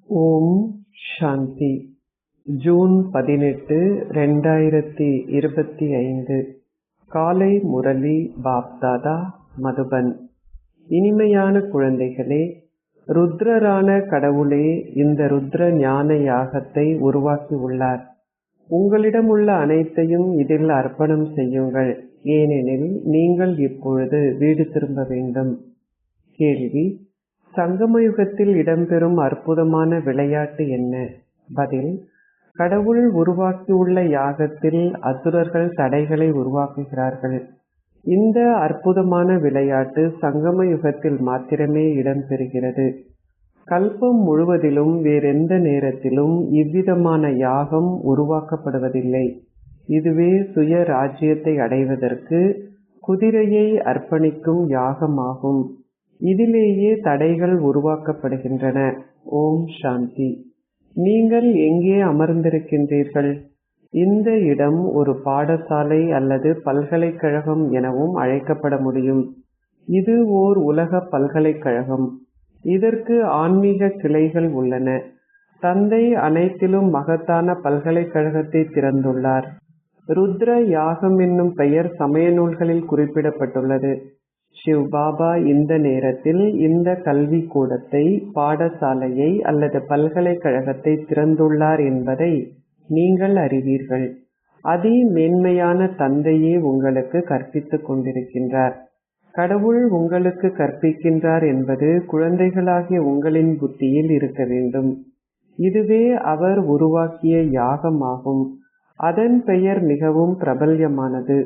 ஓம் சாந்தி. June 18, 2025. காலை முரளி பாப்தாதா, மதுபன். இனிமையான குழந்தைகளே, ருத்ரரான கடவுளே இந்த ருத்ர ஞான யாகத்தை உருவாக்கி உள்ளார். உங்களிடம் உள்ள அனைத்தையும் இதில் அர்ப்பணம் செய்யுங்கள், ஏனெனில் நீங்கள் இப்பொழுது வீடு திரும்ப வேண்டும். கேள்வி: சங்கமயுகத்தில் இடம்பெறும் அற்புதமான விளையாட்டு என்ன? பதில்: கடவுள் உருவாக்கியுள்ள யாகத்தில் அசுரர்கள் தடைகளை உருவாக்குகிறார்கள். இந்த அற்புதமான விளையாட்டு சங்கம யுகத்தில் மாத்திரமே இடம்பெறுகிறது. கல்பம் முழுவதிலும் வேறெந்த நேரத்திலும் இவ்விதமான யாகம் உருவாக்கப்படுவதில்லை. இதுவே சுய ராஜ்யத்தை அடைவதற்கு குதிரையை அர்ப்பணிக்கும் யாகமாகும். இதிலேயே தடைகள் உருவாக்கப்படுகின்றன. ஓம் சாந்தி. நீங்கள் எங்கே அமர்ந்திருக்கின்றீர்கள்? இந்த இடம் ஒரு பாடசாலை அல்லது பல்கலைக்கழகம் எனவும் அழைக்கப்பட முடியும். இது ஓர் உலக பல்கலைக்கழகம். இதற்கு ஆன்மீக கிளைகள் உள்ளன. தந்தை அனைத்திலும் மகத்தான பல்கலைக்கழகத்தை திறந்துள்ளார். ருத்ர யாகம் என்னும் பெயர் சமய நூல்களில் குறிப்பிடப்பட்டுள்ளது. சிவ் பாபா இந்த நேரத்தில் இந்த கல்வி கூடத்தை, பாடசாலையை அல்லது பல்கலைக்கழகத்தை திறந்துள்ளார் என்பதை நீங்கள் அறிவீர்கள். அதி மேன்மையான தந்தையே உங்களுக்கு கற்பித்துக் கொண்டிருக்கின்றார். கடவுள் உங்களுக்கு கற்பிக்கின்றார் என்பது குழந்தைகளாகிய உங்களின் புத்தியில் இருக்க வேண்டும். இதுவே அவர் உருவாக்கிய யாகமாகும். அதன் பெயர் மிகவும் பிரபல்யமானது.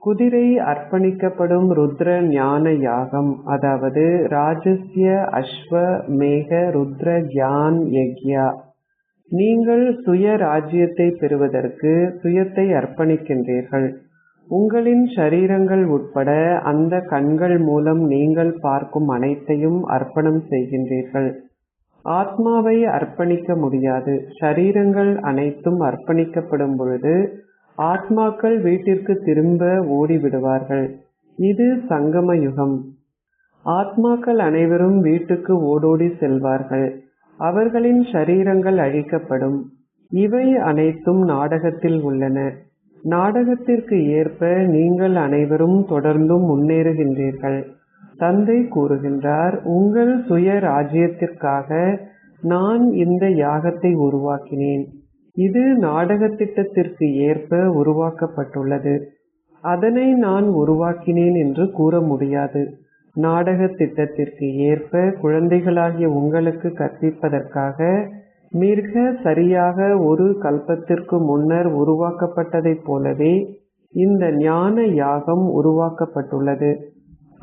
குதிரை அர்ப்பணிக்கப்படும் ருத்ர ஞான யாகம், அதாவது ராஜஸ்ய அஸ்வ மேக ருத்ர கியான் யக்யா. நீங்கள் சுய ராஜ்யத்தை பெறுவதற்கு சுயத்தை அர்ப்பணிக்கின்றீர்கள். உங்களின் ஷரீரங்கள் உட்பட அந்த கண்கள் மூலம் நீங்கள் பார்க்கும் அனைத்தையும் அர்ப்பணம் செய்கின்றீர்கள். ஆத்மாவை அர்ப்பணிக்க முடியாது. ஷரீரங்கள் அனைத்தும் அர்ப்பணிக்கப்படும் பொழுது ஆத்மாக்கள் வீட்டிற்கு திரும்ப ஓடிவிடுவார்கள். இது சங்கம யுகம். ஆத்மாக்கள் அனைவரும் வீட்டுக்கு ஓடோடி செல்வார்கள். அவர்களின் ஷரீரங்கள் அழிக்கப்படும். இவை அனைத்தும் நாடகத்தில் உள்ளன. நாடகத்திற்கு ஏற்ப நீங்கள் அனைவரும் தொடர்ந்தும் முன்னேறுகின்றீர்கள். தந்தை கூறுகின்றார், உங்கள் சுய ராஜ்யத்திற்காக நான் இந்த யாகத்தை உருவாக்கினேன். இது நாடக திட்டத்திற்கு ஏற்ப உருவாக்கப்பட்டுள்ளது. அதனை நான் உருவாக்கினேன் என்று கூற முடியாது. நாடக திட்டத்திற்கு ஏற்ப குழந்தைகளாகிய உங்களுக்கு கற்பிப்பதற்காக மிக சரியாக ஒரு கல்பத்திற்கு முன்னர் உருவாக்கப்பட்டதைப் போலவே இந்த ஞான யாகம் உருவாக்கப்பட்டுள்ளது.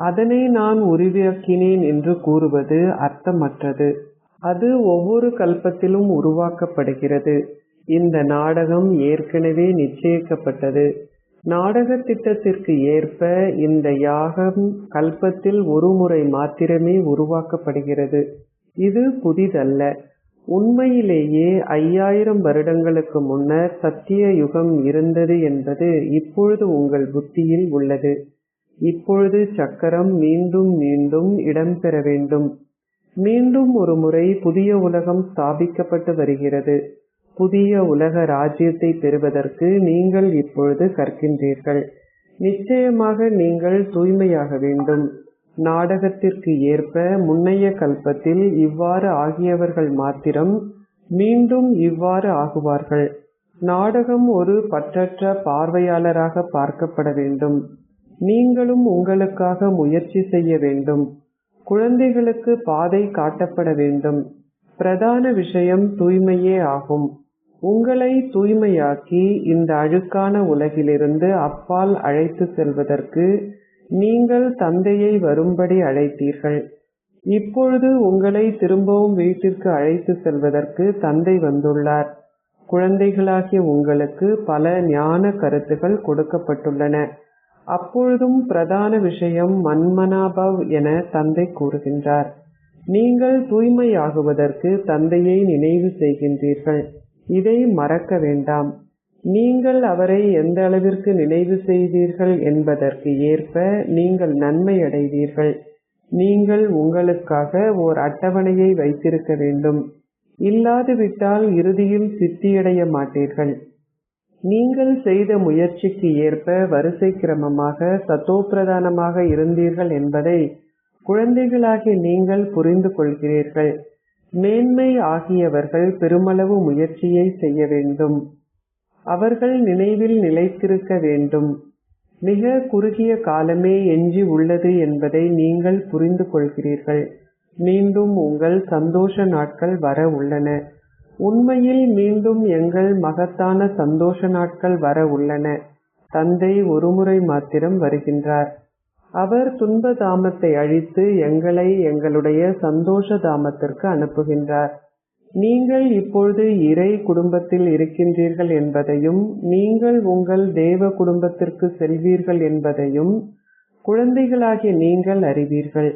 அதனை நான் உருவாக்கினேன் என்று கூறுவது அர்த்தமற்றது. அது ஒவ்வொரு கல்பத்திலும் உருவாக்கப்படுகிறது. இந்த நாடகம் ஏற்கனவே நிச்சயிக்கப்பட்டது. நாடக திட்டத்திற்கு ஏற்ப இந்த யாகம் கல்பத்தில் ஒரு முறை மாத்திரமே உருவாக்கப்படுகிறது. இது புதிதல்ல. உண்மையிலேயே 5000 வருடங்களுக்கு முன்னர் சத்திய யுகம் இருந்தது என்பது இப்பொழுது உங்கள் புத்தியில் உள்ளது. இப்பொழுது சக்கரம் மீண்டும் மீண்டும் இடம்பெற வேண்டும். மீண்டும் ஒரு முறை புதிய உலகம் ஸ்தாபிக்கப்பட்டு வருகிறது. புதிய உலக ராஜ்யத்தை பெறுவதற்கு நீங்கள் இப்பொழுது கற்கின்றீர்கள். நிச்சயமாக நீங்கள் தூய்மையாக வேண்டும். நாடகத்திற்கு ஏற்ப முன்னைய கல்பத்தில் இவ்வாறு ஆகியவர்கள் மாத்திரம் மீண்டும் இவ்வாறு ஆகுவார்கள். நாடகம் ஒரு பற்றற்ற பார்வையாளராக பார்க்கப்பட வேண்டும். நீங்களும் உங்களுக்காக முயற்சி செய்ய வேண்டும். குழந்தைகளுக்கு பாதை காட்டப்பட வேண்டும். பிரதான விஷயம் தூய்மையே ஆகும். உங்களை தூய்மையாக்கி இந்த அழுக்கான உலகிலிருந்து அப்பால் அழைத்து செல்வதற்கு நீங்கள் தந்தையை வரும்படி அழைத்தீர்கள். இப்பொழுது உங்களை திரும்பவும் வீட்டிற்கு அழைத்து செல்வதற்கு தந்தை வந்துள்ளார். குழந்தைகளாகிய உங்களுக்கு பல ஞான கருத்துகள் கொடுக்கப்பட்டுள்ளன. அப்பொழுதும் பிரதான விஷயம் மன்மனாபவ் என தந்தை கூறுகின்றார். நீங்கள் தூய்மையாகுவதற்கு தந்தையை நினைவு செய்கின்றீர்கள். இதை மறக்க வேண்டாம். நீங்கள் அவரை எந்த அளவிற்கு நினைவு செய்தீர்கள் என்பதற்கு ஏற்ப நீங்கள் நன்மை அடைவீர்கள். நீங்கள் உங்களுக்காக ஓர் அட்டவணையை வைத்திருக்க வேண்டும். இல்லாது விட்டால் இறுதியில் சித்தியடைய மாட்டீர்கள். நீங்கள் செய்த முயற்சிக்கு ஏற்ப வரிசை கிரமமாக சத்தோப்பிரதானமாக இருந்தீர்கள் என்பதை குழந்தைகளாகிய நீங்கள் புரிந்து கொள்கிறீர்கள். மேன்மை ஆகியவர்கள் பெருமளவு முயற்சியை செய்ய வேண்டும். அவர்கள் நினைவில் நிலைத்திருக்க வேண்டும். மிக குறுகிய காலமே எஞ்சி உள்ளது என்பதை நீங்கள் புரிந்து கொள்கிறீர்கள். மீண்டும் உங்கள் சந்தோஷ நாட்கள் வர உள்ளன. உண்மையில் மீண்டும் எங்கள் மகத்தான சந்தோஷ நாட்கள் வர உள்ளன. தந்தை ஒருமுறை மாத்திரம் வருகின்றார். அவர் துன்ப தாமத்தை அழித்து எங்களை எங்களுடைய சந்தோஷ தாமத்திற்கு அனுப்புகின்றார். நீங்கள் இப்பொழுது இறை குடும்பத்தில் இருக்கின்றீர்கள் என்பதையும் நீங்கள் உங்கள் தேவ குடும்பத்திற்கு செல்வீர்கள் என்பதையும் குழந்தைகளாகிய நீங்கள் அறிவீர்கள்.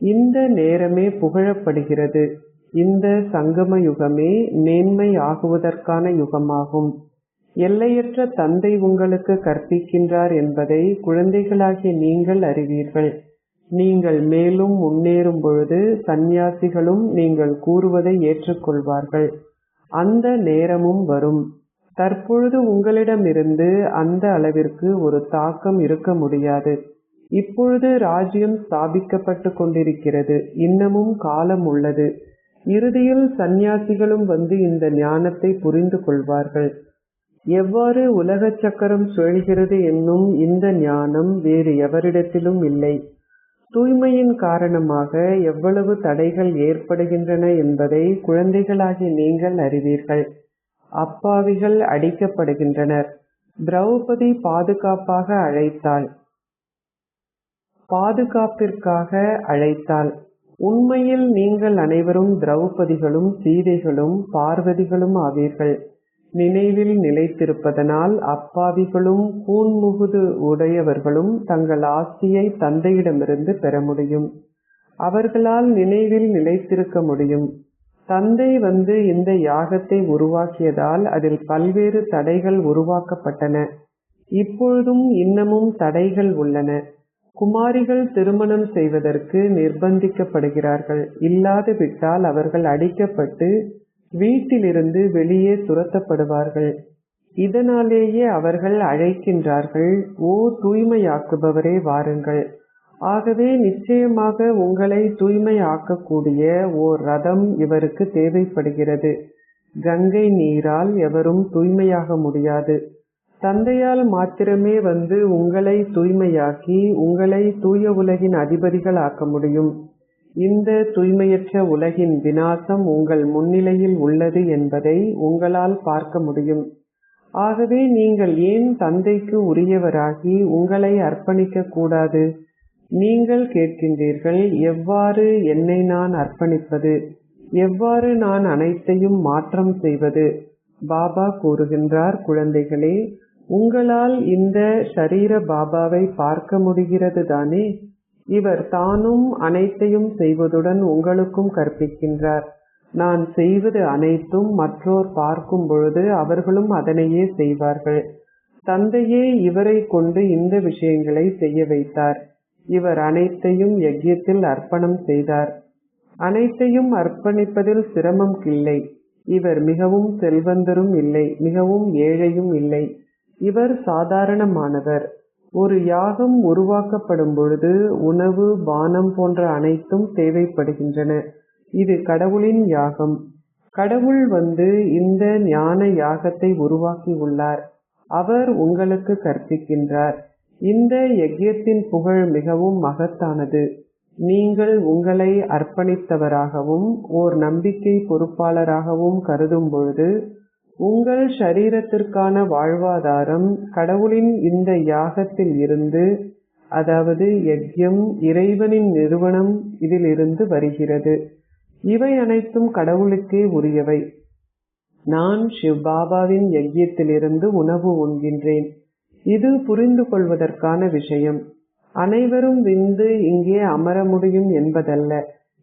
இந்த நேரமே புகழப்படுகிறது. இந்த சங்கம யுகமே மேன்மை ஆகுவதற்கான யுகமாகும். எல்லையற்ற தந்தை உங்களுக்கு கற்பிக்கின்றார் என்பதை குழந்தைகளாகிய நீங்கள் அறிவீர்கள். நீங்கள் மேலும் முன்னேறும் பொழுது சந்நியாசிகளும் நீங்கள் கூறுவதை ஏற்றுக்கொள்வார்கள். அந்த நேரமும் வரும். தற்பொழுது உங்களிடமிருந்து அந்த அளவிற்கு ஒரு தாக்கம் இருக்க முடியாது. இப்பொழுது ராஜ்யம் ஸ்தாபிக்கப்பட்டு கொண்டிருக்கிறது. இன்னமும் காலம் உள்ளது. இறுதியில் சந்நியாசிகளும் வந்து இந்த ஞானத்தை புரிந்து கொள்வார்கள். எவ்வாறு உலக சக்கரம் சுழல்கிறது என்னும் இந்த ஞானம் வேறு எவரிடத்திலும் இல்லை. தூய்மையின் காரணமாக எவ்வளவு தடைகள் ஏற்படுகின்றன என்பதை குழந்தைகளாகிய நீங்கள் அறிவீர்கள். அப்பாவிகள் அடிக்கப்படுகின்றனர். திரௌபதி பாதுகாப்பாக அழைத்தாள். பாதுகாப்பிற்காக அழைத்தாள். உண்மையில் நீங்கள் அனைவரும் திரௌபதிகளும் சீதைகளும் பார்வதிகளும் ஆவீர்கள். நினைவில் நிலைத்திருப்பதனால் அப்பாவிகளும் கூன்முகுது உடையவர்களும் தங்கள் ஆஸ்தியை தந்தையிடமிருந்து பெற முடியும். அவர்களால் நினைவில் நிலைத்திருக்க முடியும். தந்தை வந்து இந்த யாகத்தை உருவாக்கியதால் அதில் பல்வேறு தடைகள் உருவாக்கப்பட்டன. இப்பொழுதும் இன்னமும் தடைகள் உள்ளன. குமாரிகள் திருமணம் செய்வதற்கு நிர்பந்திக்கப்படுகிறார்கள். இல்லாது விட்டால் அவர்கள் அடிக்கப்பட்டு வீட்டிலிருந்து வெளியே துரத்தப்படுவார்கள். இதனாலேயே அவர்கள் அழைக்கின்றார்கள், ஓ தூய்மையாக்குபவரே வாருங்கள். ஆகவே நிச்சயமாக உங்களை தூய்மையாக்கக்கூடிய ஓர் ரதம் இவருக்கு தேவைப்படுகிறது. கங்கை நீரால் எவரும் தூய்மையாக முடியாது. தந்தையால் மாத்திரமே வந்து உங்களை தூய்மையாக்கி உங்களை தூய உலகின் அதிபதிகள் ஆக்க முடியும். இந்த தூய்மையற்ற உலகின் விநாசம் உங்கள் முன்னிலையில் உள்ளது என்பதை உங்களால் பார்க்க முடியும். ஆகவே நீங்கள் ஏன் தந்தைக்கு உரியவராகி உங்களை அர்ப்பணிக்க கூடாது? நீங்கள் கேட்கின்றீர்கள், எவ்வாறு என்னை நான் அர்ப்பணிப்பது? எவ்வாறு நான் அனைத்தையும் மாற்றம் செய்வது? பாபா கூறுகின்றார், குழந்தைகளே, உங்களால் இந்த ஷரீர பாபாவை பார்க்க முடிகிறது தானே? இவர் தானும் அனைத்தையும் செய்வதுடன் உங்களுக்கும் கற்பிக்கின்றார். நான் செய்வது அனைத்தும் மற்றோர் பார்க்கும் பொழுது அவர்களும் அதனையே செய்வார்கள். தந்தையே இவரை கொண்டு இந்த விஷயங்களை செய்ய வைத்தார். இவர் அனைத்தையும் யஜ்யத்தில் அர்ப்பணம் செய்தார். அனைத்தையும் அர்ப்பணிப்பதில் சிரமம் இல்லை. இவர் மிகவும் செல்வந்தரும் இல்லை, மிகவும் ஏழையும் இல்லை. இவர் சாதாரணமானவர். ஒரு யாகம் உருவாக்கப்படும் பொழுது உணவு, பானம் போன்ற அனைத்தும் தேவைப்படுகின்றன. இது கடவுளின் யாகம். கடவுள் வந்து இந்த ஞான யாகத்தை உருவாக்கி உள்ளார். அவர் உங்களுக்கு கற்பிக்கின்றார். இந்த யஜ்யத்தின் புகழ் மிகவும் மகத்தானது. நீங்கள் உங்களை அர்ப்பணித்தவராகவும் ஓர் நம்பிக்கை பொறுப்பாளராகவும் கருதும் பொழுது உங்கள் ஷரீரத்திற்கான வாழ்வாதாரம் கடவுளின் இந்த யாகத்தில் இருந்து, அதாவது யஜ்யம், இறைவனின் நிறுவனம், இதிலிருந்து வருகிறது. இவை அனைத்தும் கடவுளுக்கே உரியவை. நான் சிவ் பாபாவின் யஜ்யத்திலிருந்து உணவு உண்கின்றேன். இது புரிந்து கொள்வதற்கான விஷயம். அனைவரும் விந்து இங்கே அமர முடியும் என்பதல்ல.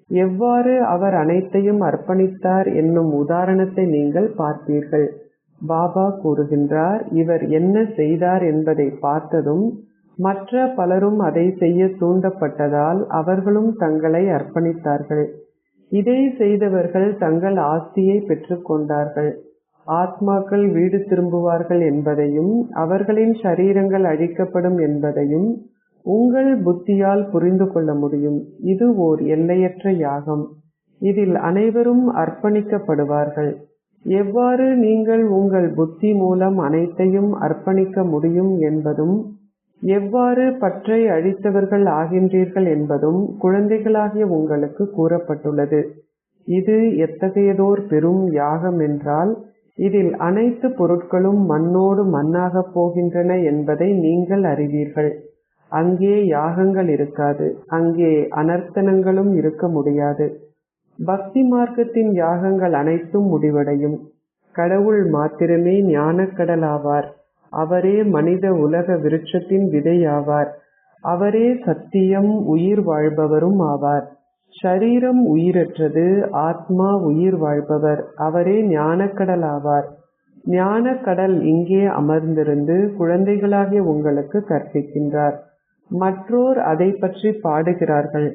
எவ்வாறு அவர் அனைத்தையும் அர்ப்பணித்தார் என்னும் உதாரணத்தை நீங்கள் பார்ப்பீர்கள். பாபா கூறுகின்றார், இவர் என்ன செய்தார் என்பதை பார்த்ததும் மற்ற பலரும் அதை செய்ய தூண்டப்பட்டதால் அவர்களும் தங்களை அர்ப்பணித்தார்கள். இதை செய்தவர்கள் தங்கள் ஆஸ்தியை பெற்றுக்கொண்டார்கள். ஆத்மாக்கள் வீடு திரும்புவார்கள் என்பதையும் அவர்களின் சரீரங்கள் அழிக்கப்படும் என்பதையும் உங்கள் புத்தியால் புரிந்து கொள்ள முடியும். இது ஓர் எல்லையற்ற யாகம். இதில் அனைவரும் அர்ப்பணிக்கப்படுவார்கள். எவ்வாறு நீங்கள் உங்கள் புத்தி மூலம் அனைத்தையும் அர்ப்பணிக்க முடியும் என்பதும் எவ்வாறு பற்றை அழித்தவர்கள் ஆகின்றீர்கள் என்பதும் குழந்தைகளாகிய உங்களுக்கு கூறப்பட்டுள்ளது. இது எத்தகையதோர் பெரும் யாகம் என்றால் இதில் அனைத்து பொருட்களும் மண்ணோடு மண்ணாகப் போகின்றன என்பதை நீங்கள் அறிவீர்கள். அங்கே யாகங்கள் இருக்காது, அங்கே அனர்த்தனங்களும் இருக்க முடியாது. பக்தி மார்க்கத்தின் யாகங்கள் அனைத்தும் முடிவடையும். கடவுள் மாத்திரமே ஞானக்கடல் ஆவார். அவரே மனித உலக விருட்சத்தின் விதையாவார். அவரே சத்தியம், உயிர் வாழ்பவரும் ஆவார். ஷரீரம் உயிரற்றது, ஆத்மா உயிர் வாழ்பவர். அவரே ஞானக்கடல் ஆவார். ஞானக்கடல் இங்கே அமர்ந்திருந்து குழந்தைகளாகிய உங்களுக்கு கற்பிக்கின்றார். மற்றோர் அதை பற்றி பாடுகிறார்கள்.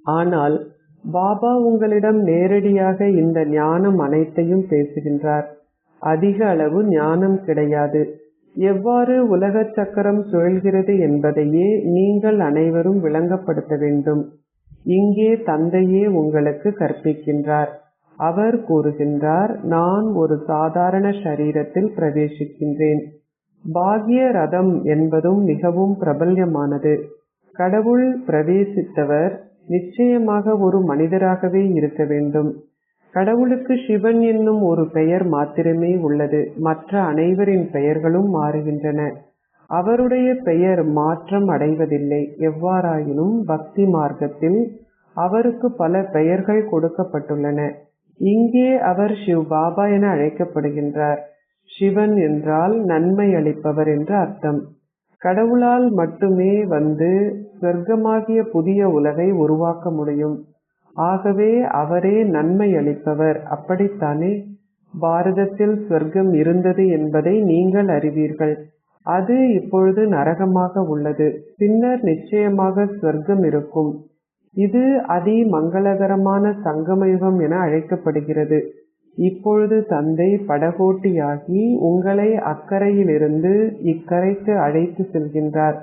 ஆனால் பாபா உங்களிடம் நேரடியாக இந்த ஞானம் அனைத்தையும் பேசுகின்றார். அதிக அளவு ஞானம் கிடையாது. எவ்வாறு உலக சக்கரம் சுழல்கிறது என்பதையே நீங்கள் அனைவரும் விளங்கப்படுத்த வேண்டும். இங்கே தந்தையே உங்களுக்கு கற்பிக்கின்றார். அவர் கூறுகின்றார், நான் ஒரு சாதாரண ஷரீரத்தில் பிரவேசிக்கின்றேன். பாக்ய ரதம் என்பதும் மிகவும் பிரபல்யமானது. கடவுள் பிரவேசித்தவர் நிச்சயமாக ஒரு மனிதராகவே இருக்க வேண்டும். கடவுளுக்கு சிவன் என்னும் ஒரு பெயர் மாத்திரமே உள்ளது. மற்ற அனைவரின் பெயர்களும் மாறுகின்றன. அவருடைய பெயர் மாற்றம் அடைவதில்லை. எவ்வாறாயினும் பக்தி மார்க்கத்தில் அவருக்கு பல பெயர்கள் கொடுக்கப்பட்டுள்ளன. இங்கே அவர் சிவ் பாபா என அழைக்கப்படுகின்றார். சிவன் என்றால் நன்மை அளிப்பவர் என்று அர்த்தம். கடவுளால் மட்டுமே வந்து சொர்க்கமாகிய புதிய உலகை உருவாக்க முடியும். ஆகவே அவரே நன்மை அளிப்பவர். அப்படித்தானே? பாரதத்தில் சொர்க்கம் இருந்தது என்பதை நீங்கள் அறிவீர்கள். அது இப்பொழுது நரகமாக உள்ளது. பின்னர் நிச்சயமாக சொர்க்கம் இருக்கும். இது அதி மங்களகரமான சங்கமயுகம் என அழைக்கப்படுகிறது. இப்பொழுது தந்தை படகோட்டியாகி உங்களை அக்கரையிலிருந்து இக்கரைக்கு அழைத்து செல்கின்றார்.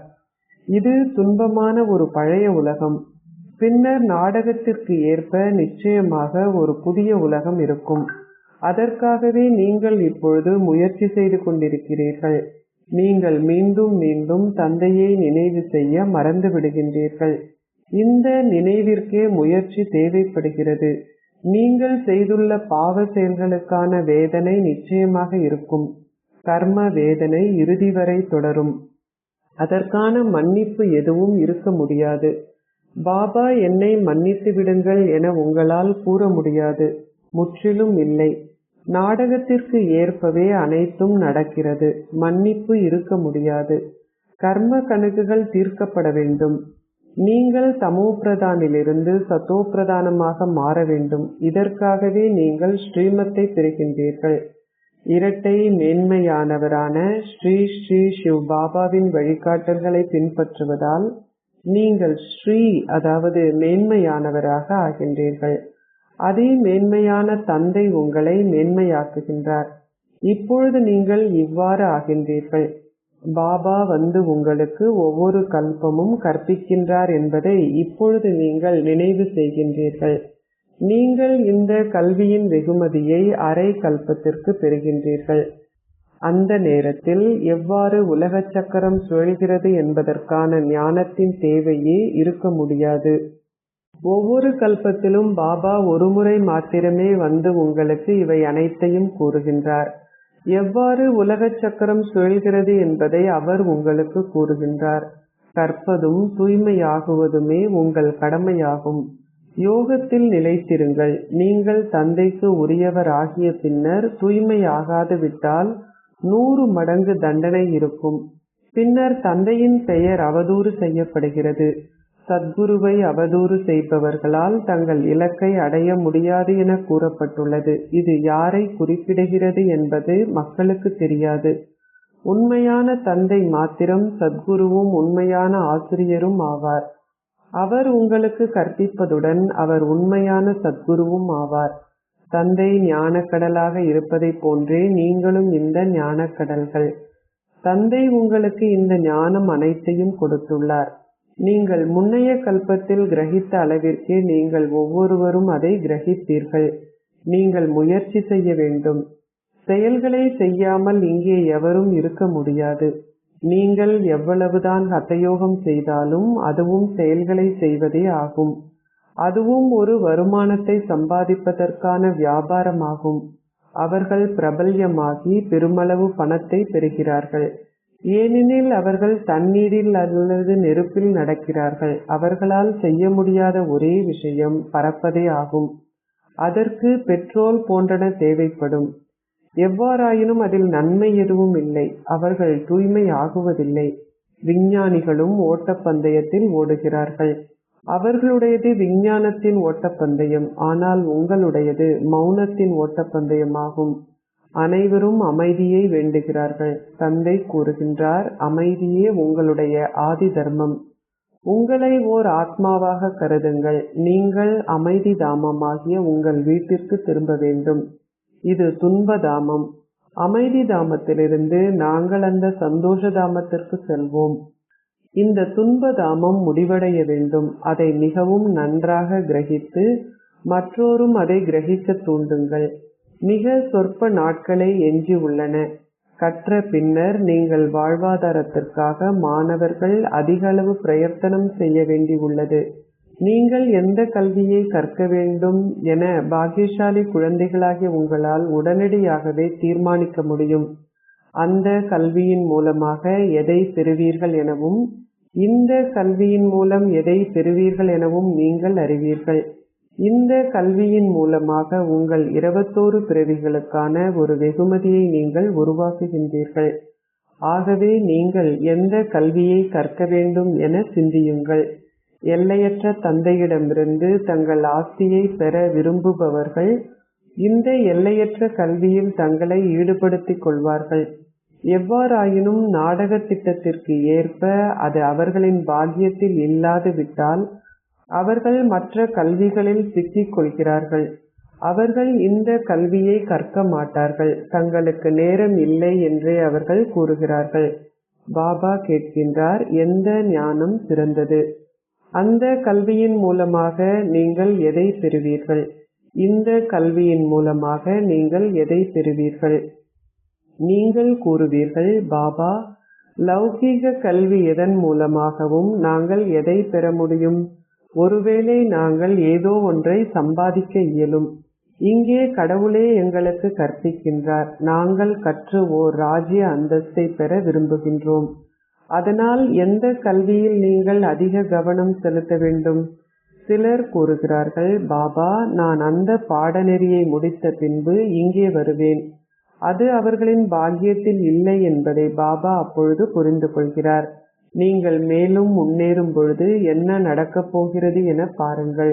இது துன்பமான ஒரு பழைய உலகம். பின்னர் நாடகத்திற்கு ஏற்ப நிச்சயமாக ஒரு புதிய உலகம் இருக்கும். அதற்காகவே நீங்கள் இப்பொழுது முயற்சி செய்து கொண்டிருக்கிறீர்கள். நீங்கள் மீண்டும் மீண்டும் தந்தையை நினைவு செய்ய மறந்து விடுகின்றீர்கள். இந்த நினைவிற்கே முயற்சி தேவைப்படுகிறது. நீங்கள் செய்துள்ள பாவ செயல்களுக்கான வேதனை நிச்சயமாக இருக்கும். கர்ம வேதனை இறுதி வரை தொடரும். அதற்கான மன்னிப்பு எதுவும் இருக்க முடியாது. பாபா என்னை மன்னித்து விடுங்கள் என உங்களால் கூற முடியாது. முற்றிலும் இல்லை. நாடகத்திற்கு ஏற்பவே அனைத்தும் நடக்கிறது. மன்னிப்பு இருக்க முடியாது. கர்ம கணக்குகள் தீர்க்கப்பட வேண்டும். நீங்கள் தமோ பிரதானிலிருந்து சத்தோ பிரதானமாக மாற வேண்டும். இதற்காகவே நீங்கள் ஸ்ரீமத்தை பெறுகின்றீர்கள். இரட்டை மேன்மையானவரான ஸ்ரீ ஸ்ரீ சிவ் பாபாவின் வழிகாட்டல்களை பின்பற்றுவதால் நீங்கள் ஸ்ரீ அதாவது மேன்மையானவராக ஆகின்றீர்கள். அதே மேன்மையான தந்தை உங்களை மேன்மையாக்குகின்றார். இப்பொழுது நீங்கள் இவ்வாறு ஆகின்றீர்கள். பாபா வந்து உங்களுக்கு ஒவ்வொரு கல்பமும் கற்பிக்கின்றார் என்பதை இப்பொழுது நீங்கள் நினைவு செய்கின்றீர்கள். நீங்கள் இந்த கல்வியின் வெகுமதியை அரை கல்பத்திற்கு பெறுகின்றீர்கள். அந்த நேரத்தில் எவ்வாறு உலக சக்கரம் சுழல்கிறது என்பதற்கான ஞானத்தின் தேவையே இருக்க முடியாது. ஒவ்வொரு கல்பத்திலும் பாபா ஒருமுறை மாத்திரமே வந்து உங்களுக்கு இவை அனைத்தையும் கூறுகின்றார். எவ்வாறு உலக சக்கரம் சுழல்கிறது என்பதை அவர் உங்களுக்கு கூறுகின்றார். கற்பதும் தூய்மையாகுவதுமே உங்கள் கடமையாகும். யோகத்தில் நிலைத்திருங்கள். நீங்கள் தந்தைக்கு உரியவர் ஆகிய பின்னர் தூய்மையாகாது விட்டால் 100 மடங்கு தண்டனை இருக்கும். பின்னர் தந்தையின் பெயர் அவதூறு செய்யப்படுகிறது. சத்குருவை அவதூறு செய்பவர்களால் தங்கள் இலக்கை அடைய முடியாது என கூறப்பட்டுள்ளது. இது யாரை குறிப்பிடுகிறது என்பது மக்களுக்கு தெரியாது. உண்மையான தந்தை மாத்திரம் சத்குருவும் உண்மையான ஆசிரியரும் ஆவார். அவர் உங்களுக்கு கற்பிப்பதுடன் அவர் உண்மையான சத்குருவும் ஆவார். தந்தை ஞானக்கடலாக இருப்பதைப் போன்றே நீங்களும் இந்த ஞானக்கடல்கள். தந்தை உங்களுக்கு இந்த ஞானம் அனைத்தையும் கொடுத்துள்ளார். நீங்கள் முன்னைய கல்பத்தில் கிரகித்த அளவிற்கே நீங்கள் ஒவ்வொருவரும் அதை கிரகிப்பீர்கள். நீங்கள் முயற்சி செய்ய வேண்டும். செயல்களை செய்யாமல் இங்கே எவரும் இருக்க முடியாது. நீங்கள் எவ்வளவுதான் ஹதயோகம் செய்தாலும் அதுவும் செயல்களை செய்வதே ஆகும். அதுவும் ஒரு வருமானத்தை சம்பாதிப்பதற்கான வியாபாரமாகும். அவர்கள் பிரபல்யமாகி பெருமளவு பணத்தை பெறுகிறார்கள். ஏனெனில் அவர்கள் தண்ணீரில் அல்லது நெருப்பில் நடக்கிறார்கள். அவர்களால் செய்ய முடியாத ஒரே விஷயம் பறப்பதே ஆகும். அதற்கு பெட்ரோல் போன்றன தேவைப்படும். எவ்வாறாயினும் அதில் நன்மை எதுவும் இல்லை. அவர்கள் தூய்மை ஆகுவதில்லை. விஞ்ஞானிகளும் ஓட்டப்பந்தயத்தில் ஓடுகிறார்கள். அவர்களுடையது விஞ்ஞானத்தின் ஓட்டப்பந்தயம். ஆனால் உங்களுடையது மௌனத்தின் ஓட்டப்பந்தயமாகும். அனைவரும் அமைதியை வேண்டுகிறார்கள். தந்தை கூறுகின்றார், அமைதியே உங்களுடைய ஆதி தர்மம். உங்களை ஓர் ஆத்மாவாக கருதுங்கள். நீங்கள் அமைதி தாமமாகிய உங்கள் வீட்டிற்கு திரும்ப வேண்டும். இது துன்ப தாமம். அமைதி தாமத்திலிருந்து நாங்கள் அந்த சந்தோஷ தாமத்திற்கு செல்வோம். இந்த துன்ப தாமம் முடிவடைய வேண்டும். அதை மிகவும் நன்றாக கிரகித்து மற்றோரும் அதை கிரகிக்க தூண்டுங்கள். மிக சொற்ப நாட்களே எஞ்சி உள்ளன. கற்ற பின்னர் நீங்கள் வாழ்வாதாரத்திற்காக மாணவர்கள் அதிக அளவு பிரயத்தனம் செய்ய வேண்டி உள்ளது. நீங்கள் எந்த கல்வியை கற்க வேண்டும் என பாக்கியசாலி குழந்தைகளாகிய உங்களால் உடனடியாகவே தீர்மானிக்க முடியும். அந்த கல்வியின் மூலமாக எதை பெறுவீர்கள் எனவும் இந்த கல்வியின் மூலம் எதை பெறுவீர்கள் எனவும் நீங்கள் அறிவீர்கள். இந்த கல்வியின் மூலமாக உங்கள் 21 பிறவிகளுக்கான ஒரு வெகுமதியை நீங்கள் உருவாக்குகின்றீர்கள். ஆகவே நீங்கள் எந்த கல்வியை கற்க வேண்டும் என சிந்தியுங்கள். எல்லையற்ற தந்தையிடமிருந்து தங்கள் ஆஸ்தியை பெற விரும்புபவர்கள் இந்த எல்லையற்ற கல்வியில் தங்களை ஈடுபடுத்திக் கொள்வார்கள். எவ்வாறாயினும் நாடக திட்டத்திற்கு ஏற்ப அது அவர்களின் பாக்கியத்தில் இல்லாது விட்டால் அவர்கள் மற்ற கல்விகளில் சிக்கிக் கொள்கிறார்கள். அவர்கள் இந்த கல்வியை கற்க மாட்டார்கள். தங்களுக்கு நேரம் இல்லை என்றே அவர்கள் கூறுகிறார்கள். பாபா கேட்கின்றார், எந்த ஞானம் சிறந்தது? அந்த கல்வியின் மூலமாக நீங்கள் எதை பெறுவீர்கள்? இந்த கல்வியின் மூலமாக நீங்கள் எதை பெறுவீர்கள்? நீங்கள் கூறுவீர்கள், பாபா, லௌகீக கல்வி எதன் மூலமாகவும் நாங்கள் எதை பெற முடியும்? ஒருவேளை நாங்கள் ஏதோ ஒன்றை சம்பாதிக்க இயலும். இங்கே கடவுளே எங்களுக்கு கற்பிக்கின்றார். நாங்கள் கற்று ஓர் ராஜ்ய அந்தஸ்தை பெற விரும்புகின்றோம். அதனால் எந்த கல்வியில் நீங்கள் அதிக கவனம் செலுத்த வேண்டும்? சிலர் கூறுகிறார்கள், பாபா, நான் அந்த பாடநெறியை முடித்த பின்பு இங்கே வருவேன். அது அவர்களின் பாக்கியத்தில் இல்லை என்பதை பாபா அப்பொழுது புரிந்து கொள்கிறார். நீங்கள் மேலும் முன்னேறும் பொழுது என்ன நடக்கப் போகிறது என பாருங்கள்.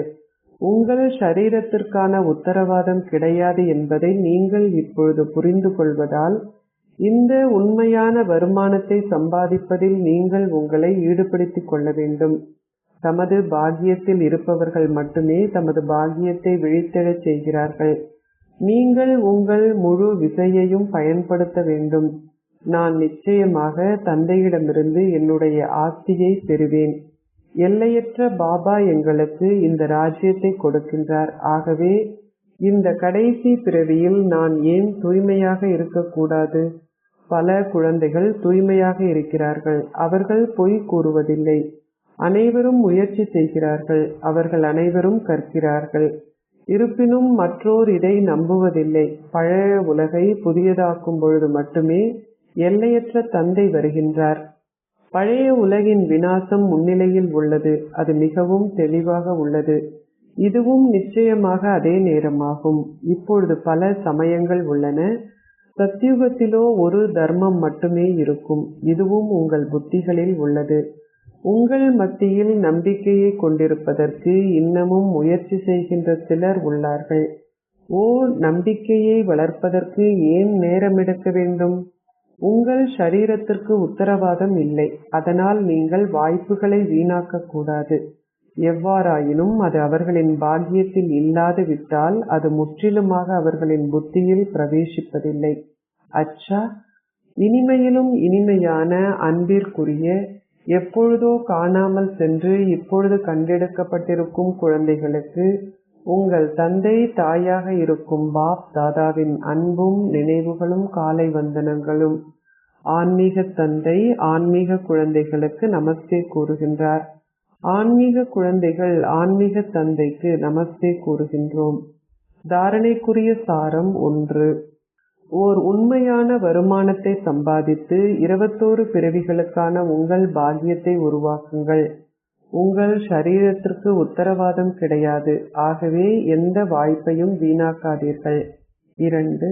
உங்கள் ஷரீரத்திற்கான உத்தரவாதம் கிடையாது என்பதை நீங்கள் இப்பொழுது புரிந்து கொள்வதால் இந்த உண்மையான வருமானத்தை சம்பாதிப்பதில் நீங்கள் உங்களை ஈடுபடுத்திக் கொள்ள வேண்டும். தமது பாக்கியத்தில் இருப்பவர்கள் மட்டுமே தமது பாக்கியத்தை விழித்தெழச் செய்கிறார்கள். நீங்கள் உங்கள் முழு விசையையும் பயன்படுத்த வேண்டும். நான் நிச்சயமாக தந்தையிடமிருந்து என்னுடைய ஆஸ்தியை பெறுவேன். எல்லையற்ற பாபா எங்களுக்கு இந்த ராஜ்யத்தை கொடுக்கின்றார். ஆகவே இந்த கடைசி பிறவியில் நான் ஏன் தூய்மையாக இருக்கக்கூடாது? பல குழந்தைகள் தூய்மையாக இருக்கிறார்கள். அவர்கள் பொய் கூறுவதில்லை. அனைவரும் முயற்சி செய்கிறார்கள். அவர்கள் அனைவரும் கற்கிறார்கள். இருப்பினும் மற்றோர் இதை நம்புவதில்லை. பழைய உலகை புதியதாக்கும் பொழுது மட்டுமே எல்லையற்ற தந்தை வருகின்றார். பழைய உலகின் விநாசம் முன்னிலையில் உள்ளது. அது மிகவும் தெளிவாக உள்ளது. இதுவும் நிச்சயமாக அதே நேரமாகும். இப்பொழுது பல சமயங்கள் உள்ளன. சத்யுகத்திலோ ஒரு தர்மம் மட்டுமே இருக்கும். இதுவும் உங்கள் புத்திகளில் உள்ளது. உங்கள் மத்தியில் நம்பிக்கையை கொண்டிருப்பதற்கு இன்னமும் முயற்சி செய்கின்ற சிலர் உள்ளார்கள். நம்பிக்கையை வளர்ப்பதற்கு ஏன் நேரம் எடுக்க வேண்டும்? உங்கள் ஷரீரத்திற்கு உத்தரவாதம் இல்லை. அதனால் நீங்கள் வாய்ப்புகளை வீணாக்க கூடாது. எவ்வாறாயினும் அது அவர்களின் பாக்கியத்தில் இல்லாது விட்டால் அது முற்றிலுமாக அவர்களின் புத்தியில் பிரவேசிப்பதில்லை. அச்சா, இனிமையிலும் இனிமையான அன்பிற்குரிய, எப்பொழுதோ காணாமல் சென்று இப்பொழுது கண்டெடுக்கப்பட்டிருக்கும் குழந்தைகளுக்கு உங்கள் தந்தை தாயாக இருக்கும் பாப் தாதாவின் அன்பும் நினைவுகளும் காலை வந்தனங்களும். ஆன்மீக தந்தை ஆன்மீக குழந்தைகளுக்கு நமஸ்தே கூறுகின்றார். ஆன்மீக குழந்தைகள் ஆன்மீக தந்தைக்கு நமஸ்தே கூறுகின்றோம். தாரணைக்குரிய சாரம் 1. ஓர் உண்மையான வருமானத்தை சம்பாதித்து 21 பிறவிகளுக்கான உங்கள் பாக்கியத்தை உருவாக்குங்கள். உங்கள் ஷரீரத்திற்கு உத்தரவாதம் கிடையாது. ஆகவே எந்த வாய்ப்பையும் வீணாக்காதீர்கள். 2.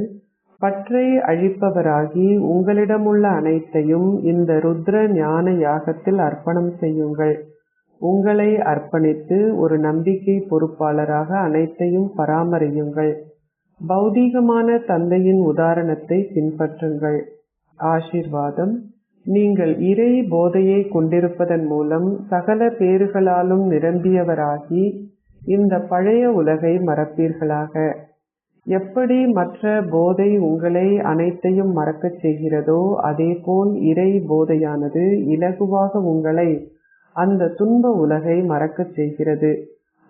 பற்றை அழிப்பவராகி உங்களிடமுள்ள அனைத்தையும் இந்த ருத்ர ஞான யாகத்தில் அர்ப்பணம் செய்யுங்கள். உங்களை அர்ப்பணித்து ஒரு நம்பிக்கை பொறுப்பாளராக அனைத்தையும் பராமரியுங்கள். பௌதீகமான தந்தையின் உதாரணத்தை பின்பற்றுங்கள். ஆசீர்வாதம். நீங்கள் இறை போதையை கொண்டிருப்பதன் மூலம் சகல பேறுகளாலும் நிரம்பியவராகி இந்த பழைய உலகை மறப்பீர்களாக. எப்படி மற்ற போதை உங்களை அனைத்தையும் மறக்கச் செய்கிறதோ அதேபோல் இறை போதையானது இலகுவாக உங்களை அந்த துன்ப உலகை மறக்கச் செய்கிறது.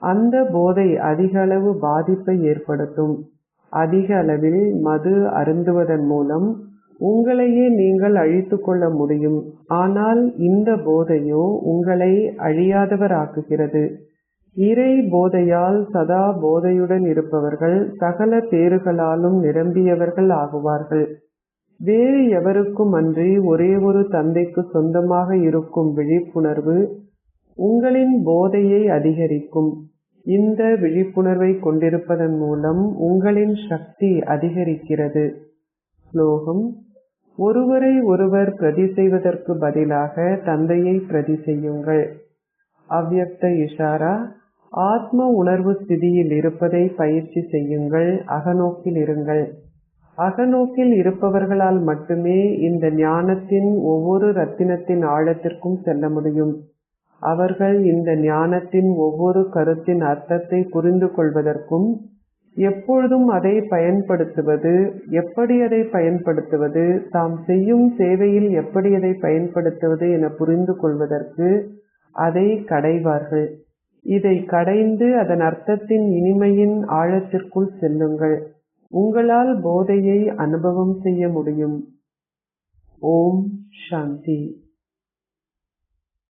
அந்த போதை அதிக அளவு பாதிப்பை ஏற்படுத்தும். அதிக அளவில் மது அருந்துவதன் மூலம் உங்களையே நீங்கள் அழித்து கொள்ள முடியும். ஆனால் இந்த போதையோ உங்களை அழியாதவர் ஆக்குகிறது. இறை போதையால் சதா போதையுடன் இருப்பவர்கள் சகல பேறுகளாலும் நிரம்பியவர்கள் ஆகுவார்கள். வேறு எவருக்கும் அன்றி ஒரே ஒரு தந்தைக்கு சொந்தமாக இருக்கும் விழிப்புணர்வு உங்களின் போதையை அதிகரிக்கும். இந்த விழிப்புணர்வை கொண்டிருப்பதன் மூலம் உங்களின் சக்தி அதிகரிக்கிறது. ஸ்லோகம். ஒருவரை ஒருவர் பிரதி செய்வதற்கு பதிலாக தந்தையை பிரதி செய்யுங்கள். அவ்யக்த இஷாரா. ஆத்ம உணர்வு ஸ்திதியில் இருப்பதை பயிற்சி செய்யுங்கள். அகநோக்கில் இருங்கள். அகநோக்கில் இருப்பவர்களால் மட்டுமே இந்த ஞானத்தின் ஒவ்வொரு ரத்தினத்தின் ஆழத்திற்கும் செல்ல முடியும். அவர்கள் இந்த ஞானத்தின் ஒவ்வொரு கருத்தின் அர்த்தத்தை புரிந்து கொள்வதற்கும் எப்பொழுதும் அதை பயன்படுத்துவது, எப்படி அதை பயன்படுத்துவது, தாம் செய்யும் சேவையில் எப்படி அதை பயன்படுத்துவது என புரிந்து கொள்வதற்கு அதை கடைவார்கள். இதை கடைந்து அதன் அர்த்தத்தின் இனிமையின் ஆழத்திற்குள் செல்லுங்கள். உங்களால் போதையை அனுபவம் செய்ய முடியும். ஓம் சாந்தி.